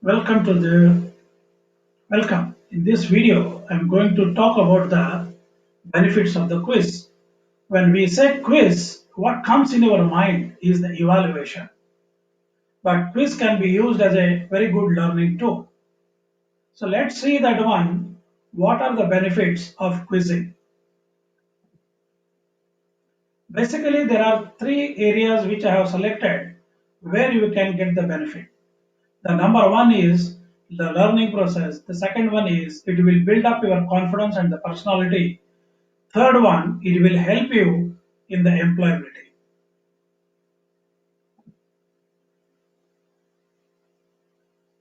Welcome to the welcome. In this video, I'm going to talk about the benefits of the quiz. When we say quiz, what comes in your mind is the evaluation. But quiz can be used as a very good learning tool. So let's see that one. What are the benefits of quizzing? Basically, there are three areas which I have selected where you can get the benefit. The number one is the learning process. The second one is it will build up your confidence and the personality. Third one, it will help you in the employability.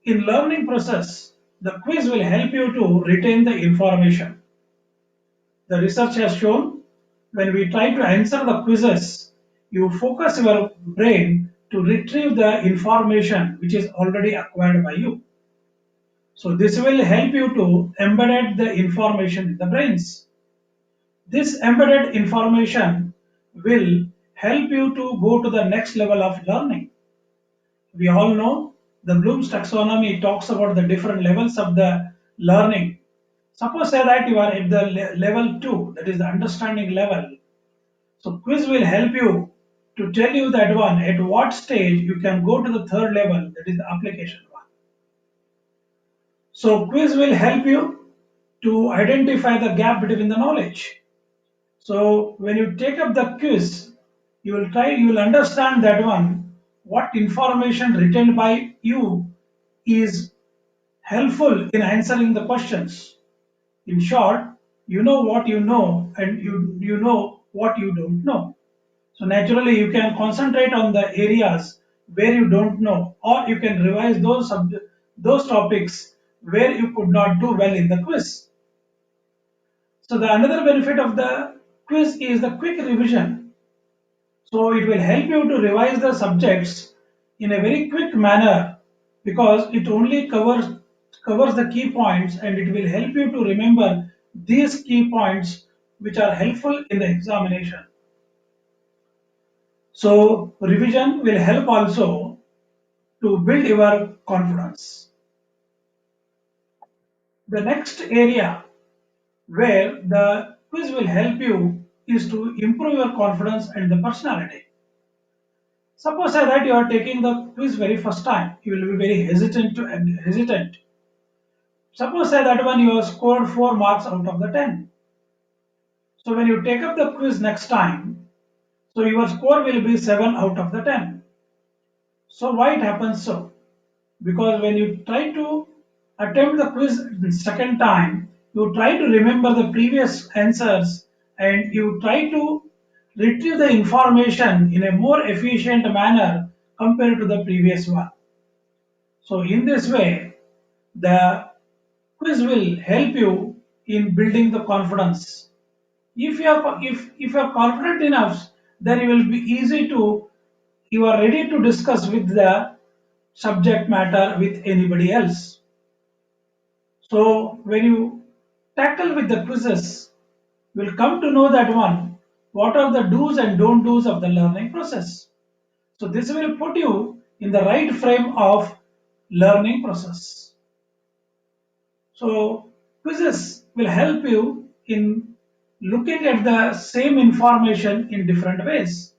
In learning process, the quiz will help you to retain the information. The research has shown when we try to answer the quizzes, you focus your brain to retrieve the information which is already acquired by you. So this will help you to embed the information in the brains. This embedded information will help you to go to the next level of learning. We all know the Bloom's taxonomy talks about the different levels of the learning. Suppose say that you are at the level 2, that is the understanding level. So quiz will help you to tell you that one at what stage you can go to the third level, that is the application one. So quiz will help you to identify the gap between the knowledge. So when you take up the quiz, you will understand that one, what information written by you is helpful in answering the questions. In short, you know what you know and you know what you don't know. So naturally you can concentrate on the areas where you don't know, or you can revise those topics where you could not do well in the quiz. So the another benefit of the quiz is the quick revision. So it will help you to revise the subjects in a very quick manner because it only covers the key points and it will help you to remember these key points which are helpful in the examination. So revision will help also to build your confidence. The next area where the quiz will help you is to improve your confidence and the personality. Suppose that you are taking the quiz very first time, you will be very hesitant. Suppose that one you have scored 4 marks out of the 10. So when you take up the quiz next time, so your score will be 7 out of the 10. So why it happens so? Because when you try to attempt the quiz second time, you try to remember the previous answers and you try to retrieve the information in a more efficient manner compared to the previous one. So in this way, the quiz will help you in building the confidence. If you are confident enough, then it will be easy to you are ready to discuss with the subject matter with anybody else. So when you tackle with the quizzes, you will come to know that one what are the do's and don't do's of the learning process. So this will put you in the right frame of learning process. So quizzes will help you in looking at the same information in different ways.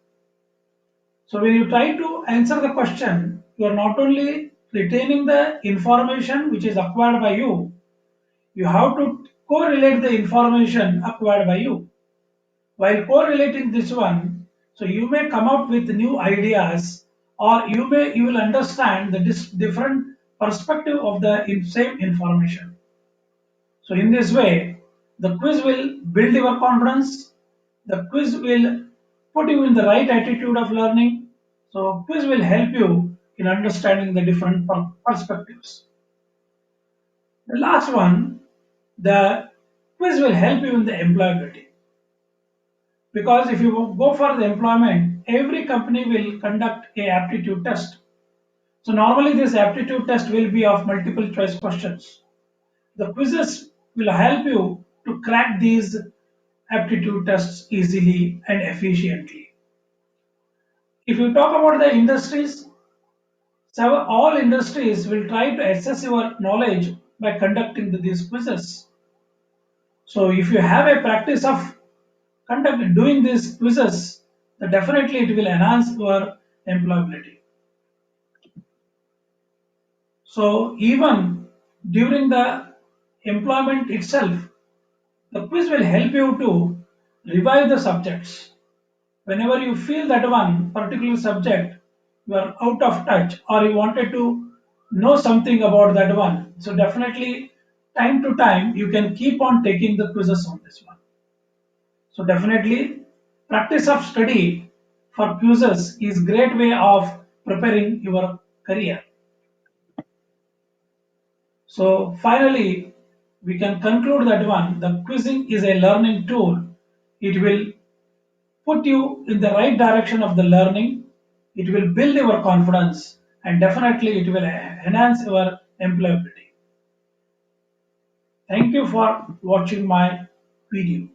So when you try to answer the question, you are not only retaining the information which is acquired by you have to correlate the information acquired by you. While correlating this one, so you may come up with new ideas or you will understand the different perspective of the same information. So in this way, the quiz will build your confidence. The quiz will put you in the right attitude of learning. So quiz will help you in understanding the different perspectives. The last one, the quiz will help you in the employability. Because if you go for the employment, every company will conduct a aptitude test. So normally this aptitude test will be of multiple choice questions. The quizzes will help you to crack these aptitude tests easily and efficiently. If you talk about the industries, So all industries will try to assess your knowledge by conducting these quizzes. So if you have a practice of doing these quizzes, then definitely it will enhance your employability. So even during the employment itself, the quiz will help you to revise the subjects. Whenever you feel that one particular subject you are out of touch or you wanted to know something about that one, so definitely time to time you can keep on taking the quizzes on this one. So definitely practice of study for quizzes is great way of preparing your career. So finally, we can conclude that one, the quizzing is a learning tool. It will put you in the right direction of the learning. It will build your confidence and definitely it will enhance your employability. Thank you for watching my video.